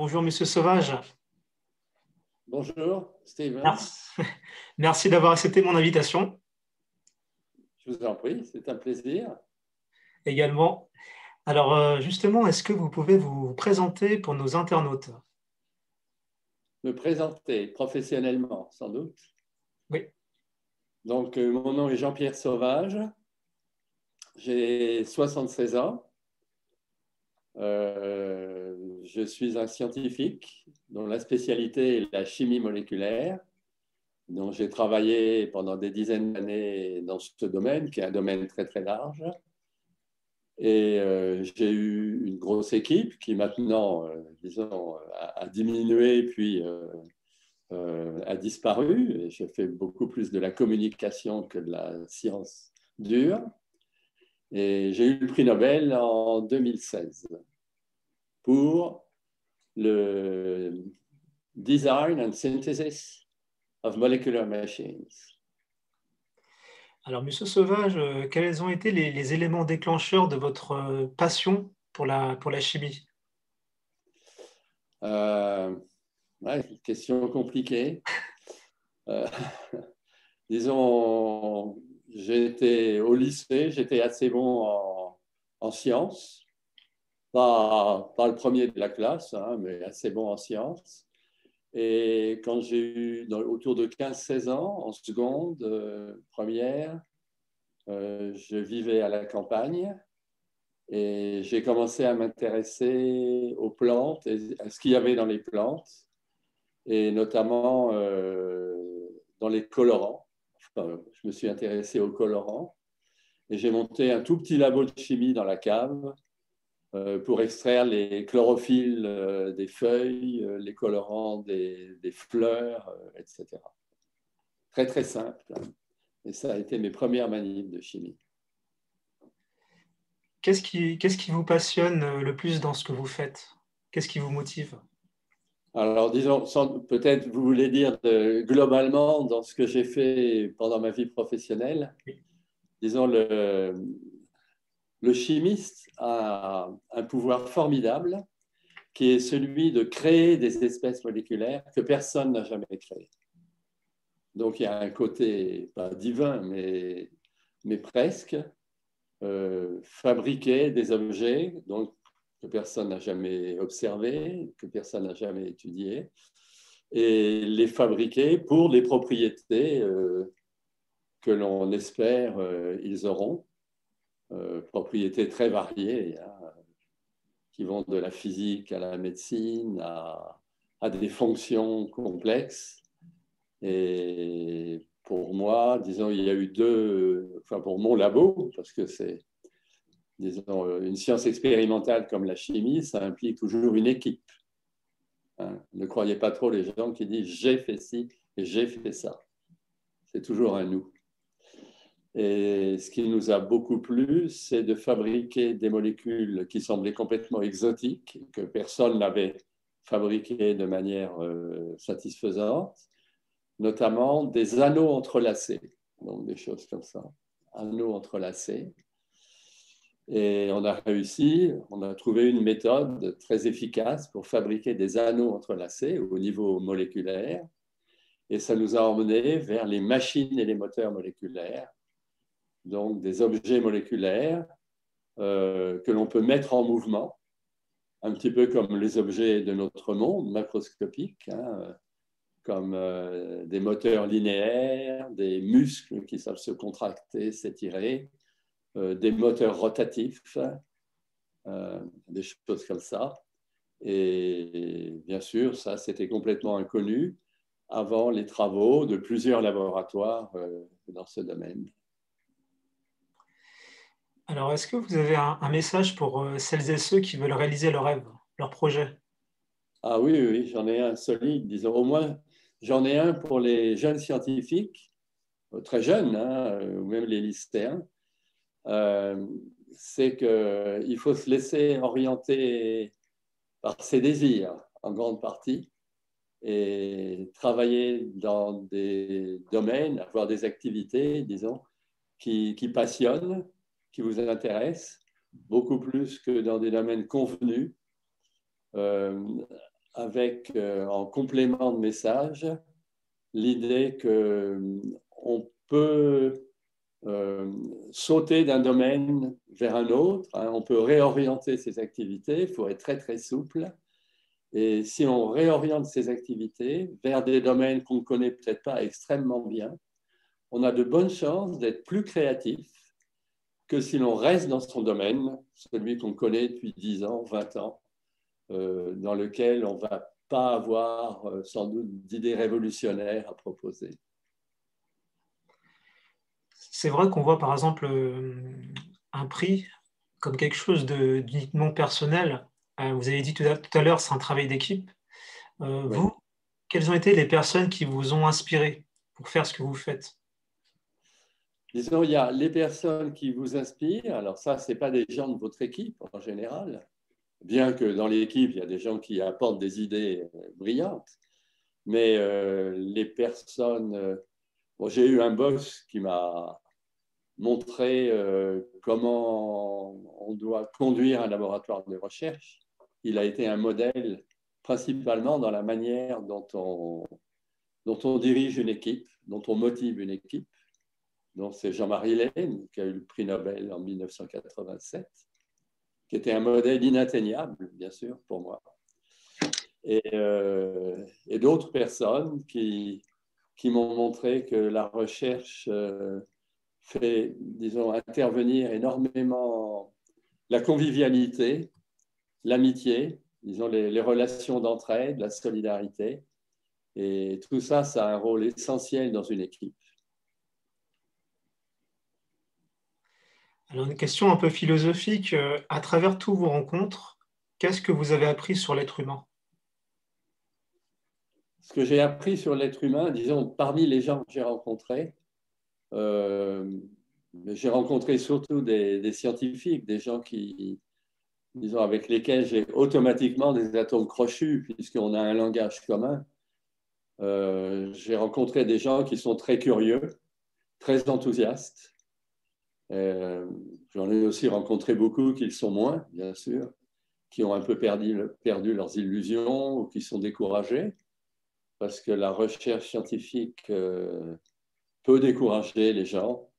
Bonjour, Monsieur Sauvage. Bonjour, Steven. Merci, Merci d'avoir accepté mon invitation Je vous en prie, c'est un plaisir. également. Alors, justement, est-ce que vous pouvez vous présenter pour nos internautes? Me présenter professionnellement, sans doute. Oui. Donc, mon nom est Jean-Pierre Sauvage. J'ai 76 ans. Je suis un scientifique dont la spécialité est la chimie moléculaire. Donc, j'ai travaillé pendant des dizaines d'années dans ce domaine, qui est un domaine très, très large. Et j'ai eu une grosse équipe qui maintenant, disons, a diminué puis a disparu. Et j'ai fait beaucoup plus de la communication que de la science dure. Et j'ai eu le prix Nobel en 2016 pour le Design and Synthesis of Molecular Machines. Alors, Monsieur Sauvage, quels ont été les éléments déclencheurs de votre passion pour la chimie? Ouais, question compliquée. Euh, disons, j'étais au lycée, j'étais assez bon en sciences. Pas le premier de la classe, hein, mais assez bon en sciences. Et quand j'ai eu autour de 15-16 ans, en seconde, première, je vivais à la campagne et j'ai commencé à m'intéresser aux plantes et à ce qu'il y avait dans les plantes, et notamment dans les colorants. Enfin, je me suis intéressé aux colorants et j'ai monté un tout petit labo de chimie dans la cave pour extraire les chlorophylles des feuilles, les colorants des fleurs, etc. Très, très simple. Et ça a été mes premières manipes de chimie. Qu'est-ce qui vous passionne le plus dans ce que vous faites? Qu'est-ce qui vous motive? Alors, disons, peut-être vous voulez dire globalement dans ce que j'ai fait pendant ma vie professionnelle. Disons, le chimiste a un pouvoir formidable qui est celui de créer des espèces moléculaires que personne n'a jamais créées. Donc, il y a un côté, pas divin, mais presque, fabriquer des objets donc, que personne n'a jamais observés, que personne n'a jamais étudiés, et les fabriquer pour les propriétés que l'on espère ils auront, propriétés très variées, hein, qui vont de la physique à la médecine, à des fonctions complexes. Et pour moi, disons, il y a eu enfin pour mon labo, parce que c'est, disons, une science expérimentale comme la chimie, ça implique toujours une équipe. Hein. Ne croyez pas trop les gens qui disent j'ai fait ci et j'ai fait ça. C'est toujours un nous. Et ce qui nous a beaucoup plu, c'est de fabriquer des molécules qui semblaient complètement exotiques, que personne n'avait fabriquées de manière satisfaisante, notamment des anneaux entrelacés, donc des choses comme ça, anneaux entrelacés. Et on a réussi, on a trouvé une méthode très efficace pour fabriquer des anneaux entrelacés au niveau moléculaire. Et ça nous a emmenés vers les machines et les moteurs moléculaires, donc des objets moléculaires que l'on peut mettre en mouvement, un petit peu comme les objets de notre monde macroscopique, hein, comme des moteurs linéaires, des muscles qui savent se contracter, s'étirer, des moteurs rotatifs, des choses comme ça. Et bien sûr, ça, c'était complètement inconnu avant les travaux de plusieurs laboratoires dans ce domaine. Alors, est-ce que vous avez un message pour celles et ceux qui veulent réaliser leurs rêves, leurs projets? Ah oui, oui, j'en ai un solide, disons. Au moins, j'en ai un pour les jeunes scientifiques, très jeunes, hein, ou même les lycéens. C'est qu'il faut se laisser orienter par ses désirs, en grande partie, et travailler dans des domaines, avoir des activités, disons, qui passionnent, qui vous intéressent, beaucoup plus que dans des domaines convenus, avec, en complément de message, l'idée qu'on peut sauter d'un domaine vers un autre, hein, on peut réorienter ses activités, il faut être très très souple. Et si on réoriente ses activités vers des domaines qu'on ne connaît peut-être pas extrêmement bien, on a de bonnes chances d'être plus créatif que si l'on reste dans son domaine, celui qu'on connaît depuis 10 ans, 20 ans, dans lequel on ne va pas avoir sans doute d'idées révolutionnaires à proposer. C'est vrai qu'on voit par exemple un prix comme quelque chose d'uniquement personnel. Vous avez dit tout à l'heure, c'est un travail d'équipe. Oui. Vous, quelles ont été les personnes qui vous ont inspiré pour faire ce que vous faites? Disons, il y a les personnes qui vous inspirent. Alors ça, ce n'est pas des gens de votre équipe en général, bien que dans l'équipe, il y a des gens qui apportent des idées brillantes. Mais les personnes... bon, j'ai eu un boss qui m'a montré comment on doit conduire un laboratoire de recherche. Il a été un modèle principalement dans la manière dont on dirige une équipe, dont on motive une équipe. Donc, c'est Jean-Marie Lehn qui a eu le prix Nobel en 1987, qui était un modèle inatteignable, bien sûr, pour moi. Et d'autres personnes qui m'ont montré que la recherche fait, disons, intervenir énormément la convivialité, l'amitié, disons, les relations d'entraide, la solidarité. Et tout ça, ça a un rôle essentiel dans une équipe. Alors, une question un peu philosophique. À travers toutes vos rencontres, qu'est-ce que vous avez appris sur l'être humain? Ce que j'ai appris sur l'être humain, disons, parmi les gens que j'ai rencontrés, j'ai rencontré surtout des scientifiques, des gens qui, disons, avec lesquels j'ai automatiquement des atomes crochus, puisqu'on a un langage commun. J'ai rencontré des gens qui sont très curieux, très enthousiastes. J'en ai aussi rencontré beaucoup qui le sont moins, bien sûr, qui ont un peu perdu leurs illusions ou qui sont découragés, parce que la recherche scientifique peut décourager les gens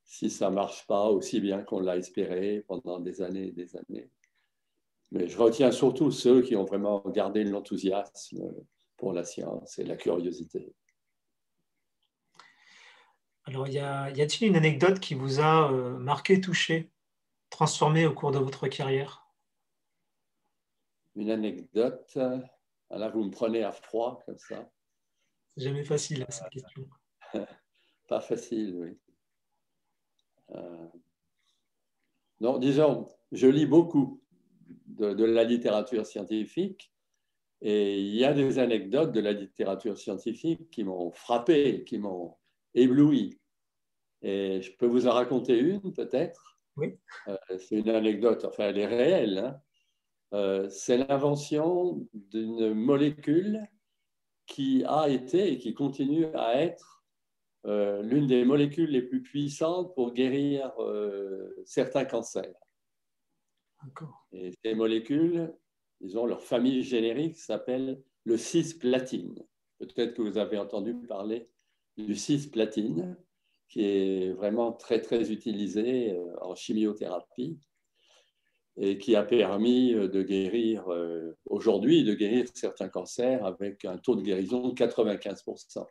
si ça ne marche pas aussi bien qu'on l'a espéré pendant des années et des années. Mais je retiens surtout ceux qui ont vraiment gardé l'enthousiasme pour la science et la curiosité. Alors, y a-t-il une anecdote qui vous a marqué, touché, transformé au cours de votre carrière? Une anecdote, là vous me prenez à froid comme ça. C'est jamais facile, cette question. Pas facile, oui. Non, disons, je lis beaucoup de la littérature scientifique et il y a des anecdotes de la littérature scientifique qui m'ont frappé, qui m'ont ébloui. Et je peux vous en raconter une, peut-être. Oui. C'est une anecdote, enfin, elle est réelle. Hein. C'est l'invention d'une molécule qui a été et qui continue à être l'une des molécules les plus puissantes pour guérir certains cancers. Et ces molécules, disons, leur famille générique s'appelle le cis-platine. Peut-être que vous avez entendu parler du cis-platine, qui est vraiment très, très utilisé en chimiothérapie et qui a permis de guérir, aujourd'hui, de guérir certains cancers avec un taux de guérison de 95%.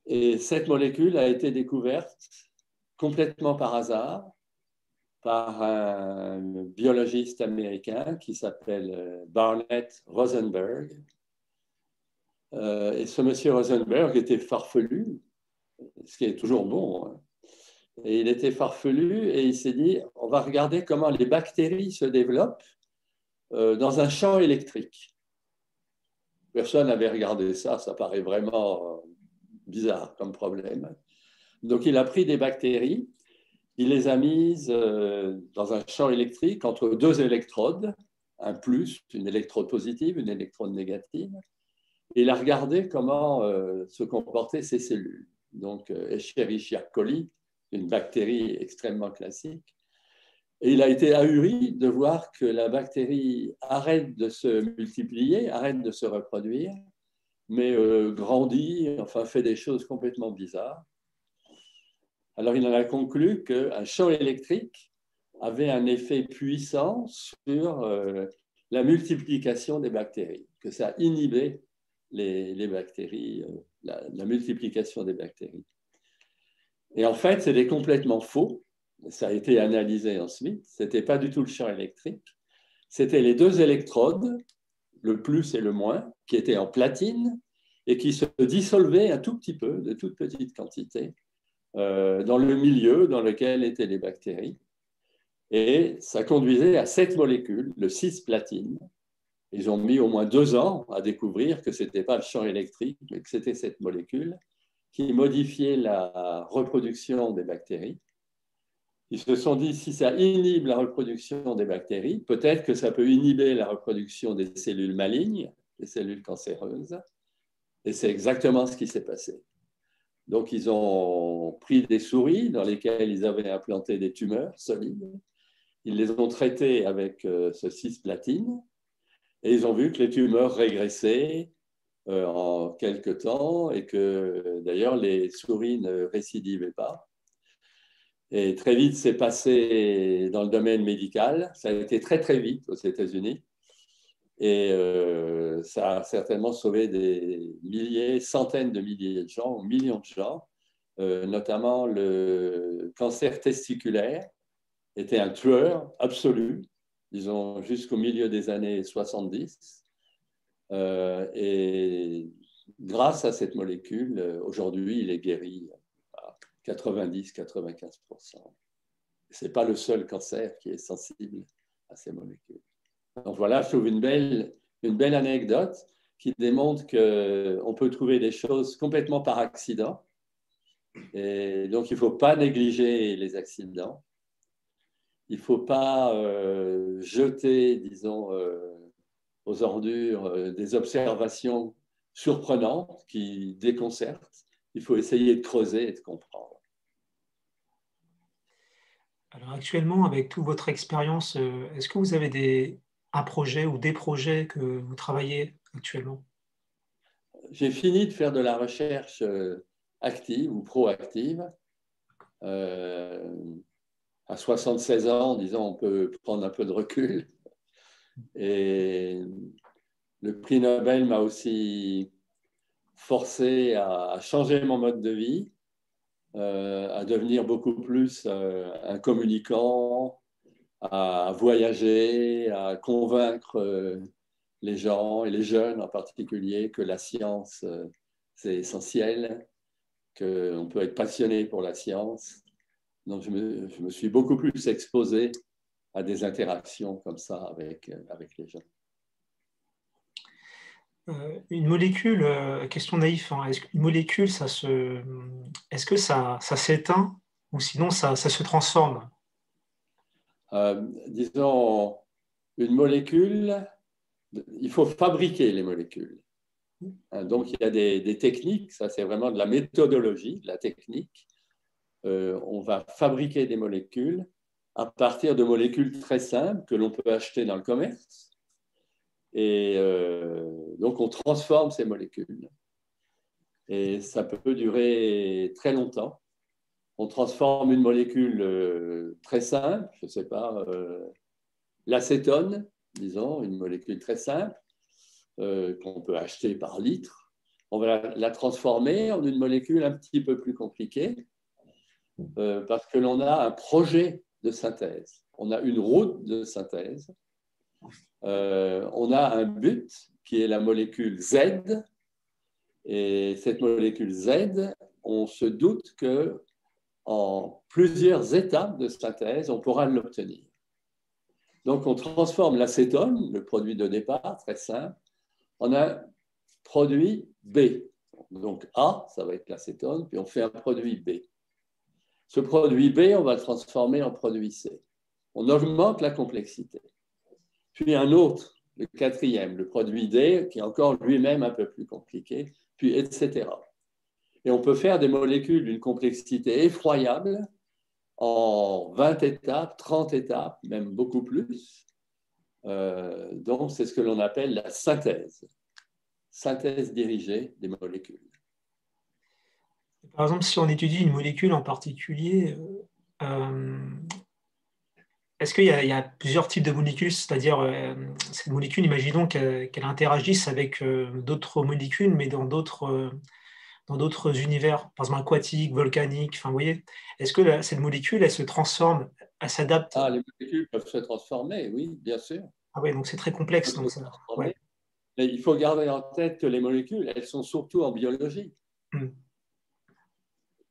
Et cette molécule a été découverte complètement par hasard par un biologiste américain qui s'appelle Barnett Rosenberg. Et ce monsieur Rosenberg était farfelu, ce qui est toujours bon. Hein. Et il était farfelu et il s'est dit, on va regarder comment les bactéries se développent dans un champ électrique. Personne n'avait regardé ça, ça paraît vraiment bizarre comme problème. Donc il a pris des bactéries, il les a mises dans un champ électrique entre deux électrodes, un plus, une électrode positive, une électrode négative, et il a regardé comment se comportaient ces cellules. Donc Escherichia coli, une bactérie extrêmement classique. Et il a été ahuri de voir que la bactérie arrête de se multiplier, arrête de se reproduire, mais grandit, enfin fait des choses complètement bizarres. Alors il en a conclu qu'un champ électrique avait un effet puissant sur la multiplication des bactéries, que ça inhibait les bactéries, la multiplication des bactéries. Et en fait, c'était complètement faux. Ça a été analysé ensuite. Ce n'était pas du tout le champ électrique. C'était les deux électrodes, le plus et le moins, qui étaient en platine et qui se dissolvaient un tout petit peu, de toute petite quantité, dans le milieu dans lequel étaient les bactéries. Et ça conduisait à 7 molécules, le 6-platine. Ils ont mis au moins 2 ans à découvrir que ce n'était pas le champ électrique, mais que c'était cette molécule qui modifiait la reproduction des bactéries. Ils se sont dit, si ça inhibe la reproduction des bactéries, peut-être que ça peut inhiber la reproduction des cellules malignes, des cellules cancéreuses. Et c'est exactement ce qui s'est passé. Donc, ils ont pris des souris dans lesquelles ils avaient implanté des tumeurs solides. Ils les ont traitées avec ce cisplatine et ils ont vu que les tumeurs régressaient en quelques temps et que d'ailleurs les souris ne récidivaient pas. Et très vite, c'est passé dans le domaine médical. Ça a été très, très vite aux États-Unis. Et ça a certainement sauvé des milliers, centaines de milliers de gens, millions de gens, notamment le cancer testiculaire était un tueur absolu, disons jusqu'au milieu des années 70. Et grâce à cette molécule, aujourd'hui, il est guéri à 90-95%. Ce n'est pas le seul cancer qui est sensible à ces molécules. Donc voilà, je trouve une belle anecdote qui démontre qu'on peut trouver des choses complètement par accident. Et donc, il ne faut pas négliger les accidents. Il ne faut pas jeter, disons, aux ordures des observations surprenantes qui déconcertent. Il faut essayer de creuser et de comprendre. Alors actuellement, avec toute votre expérience, est-ce que vous avez un projet ou des projets que vous travaillez actuellement? J'ai fini de faire de la recherche active ou proactive. À 76 ans, disons, on peut prendre un peu de recul. Et le prix Nobel m'a aussi forcé à changer mon mode de vie, à devenir beaucoup plus un communicant, à voyager, à convaincre les gens et les jeunes en particulier que la science, c'est essentiel, qu'on peut être passionné pour la science. Donc, je me suis beaucoup plus exposé à des interactions comme ça avec les gens. Une molécule, question naïve, hein, est-ce qu'une molécule, est-ce que ça s'éteint ou sinon ça se transforme? Disons, une molécule, il faut fabriquer les molécules. Donc, il y a des techniques, ça c'est vraiment de la méthodologie, de la technique. On va fabriquer des molécules à partir de molécules très simples que l'on peut acheter dans le commerce. Et donc, on transforme ces molécules. Et ça peut durer très longtemps. On transforme une molécule très simple, je ne sais pas, l'acétone, disons, une molécule très simple, qu'on peut acheter par litre. On va la transformer en une molécule un petit peu plus compliquée parce que l'on a un projet de synthèse. On a une route de synthèse. On a un but qui est la molécule Z. Et cette molécule Z, on se doute qu'en plusieurs étapes de synthèse, on pourra l'obtenir. Donc, on transforme l'acétone, le produit de départ, très simple, en un produit B. Donc, A, ça va être l'acétone, puis on fait un produit B. Ce produit B, on va le transformer en produit C. On augmente la complexité. Puis un autre, le quatrième, le produit D, qui est encore lui-même un peu plus compliqué, puis etc. Et on peut faire des molécules d'une complexité effroyable en 20 étapes, 30 étapes, même beaucoup plus. Donc, c'est ce que l'on appelle la synthèse dirigée des molécules. Par exemple, si on étudie une molécule en particulier, est-ce qu'il y a plusieurs types de molécules, c'est-à-dire cette molécule, imaginons qu'elle interagisse avec d'autres molécules, mais dans d'autres univers, par exemple aquatiques, volcaniques, enfin, vous voyez, est-ce que cette molécule, elle se transforme, elle s'adapte? Ah, les molécules peuvent se transformer, oui, bien sûr. Ah ouais, donc c'est très Elles complexe. peuvent Donc se ça, transformer. ouais. Mais il faut garder en tête que les molécules, elles sont surtout en biologie. Hmm.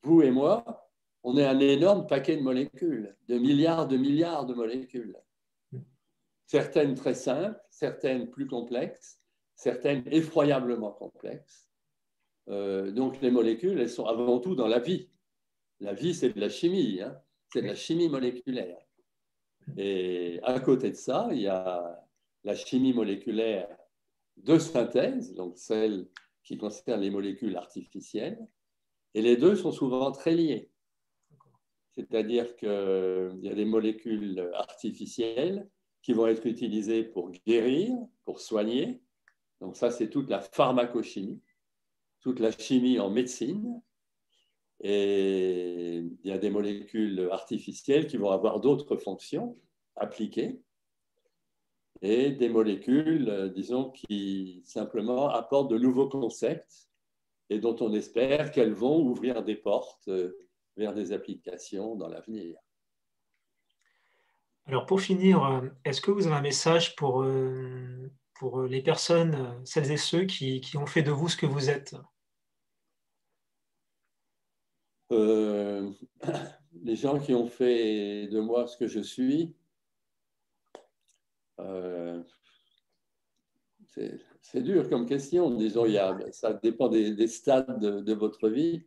Vous et moi, on est un énorme paquet de molécules, de milliards de molécules. Certaines très simples, certaines plus complexes, certaines effroyablement complexes. Donc les molécules, elles sont avant tout dans la vie. La vie, c'est de la chimie, hein. C'est de la chimie moléculaire. Et à côté de ça, il y a la chimie moléculaire de synthèse, donc celle qui concerne les molécules artificielles, et les deux sont souvent très liés. C'est-à-dire qu'il y a des molécules artificielles qui vont être utilisées pour guérir, pour soigner. Donc ça, c'est toute la pharmacochimie, toute la chimie en médecine. Et il y a des molécules artificielles qui vont avoir d'autres fonctions appliquées et des molécules, disons, qui simplement apportent de nouveaux concepts et dont on espère qu'elles vont ouvrir des portes vers des applications dans l'avenir. Alors pour finir, est-ce que vous avez un message pour les personnes, celles et ceux qui ont fait de vous ce que vous êtes? Les gens qui ont fait de moi ce que je suis, c'est dur comme question. Disons, ça dépend des stades de votre vie.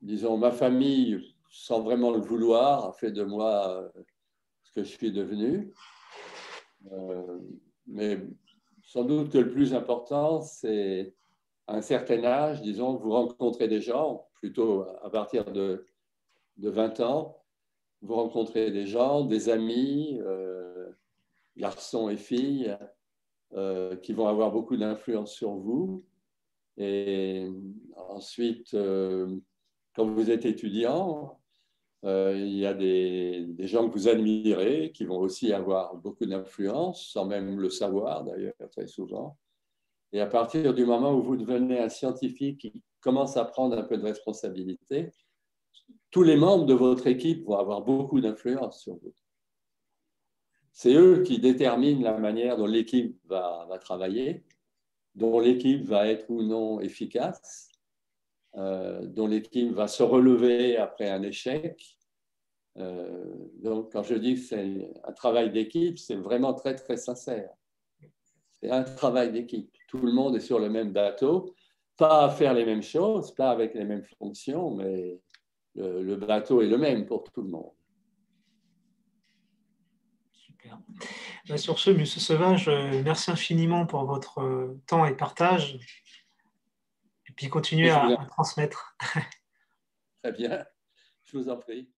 Disons, ma famille, sans vraiment le vouloir, a fait de moi ce que je suis devenu. Mais sans doute que le plus important, c'est à un certain âge, disons, vous rencontrez des gens, plutôt à partir de 20 ans, vous rencontrez des gens, des amis, garçons et filles, qui vont avoir beaucoup d'influence sur vous. Et ensuite, quand vous êtes étudiant, il y a des gens que vous admirez qui vont aussi avoir beaucoup d'influence, sans même le savoir d'ailleurs, très souvent. Et à partir du moment où vous devenez un scientifique qui commence à prendre un peu de responsabilité, tous les membres de votre équipe vont avoir beaucoup d'influence sur vous. C'est eux qui déterminent la manière dont l'équipe va travailler, dont l'équipe va être ou non efficace, dont l'équipe va se relever après un échec. Donc, quand je dis que c'est un travail d'équipe, c'est vraiment très, très sincère. C'est un travail d'équipe. Tout le monde est sur le même bateau, pas à faire les mêmes choses, pas avec les mêmes fonctions, mais le bateau est le même pour tout le monde. Super. Sur ce, Monsieur Sauvage, merci infiniment pour votre temps et partage. Et puis continuez à transmettre. Très bien, je vous en prie.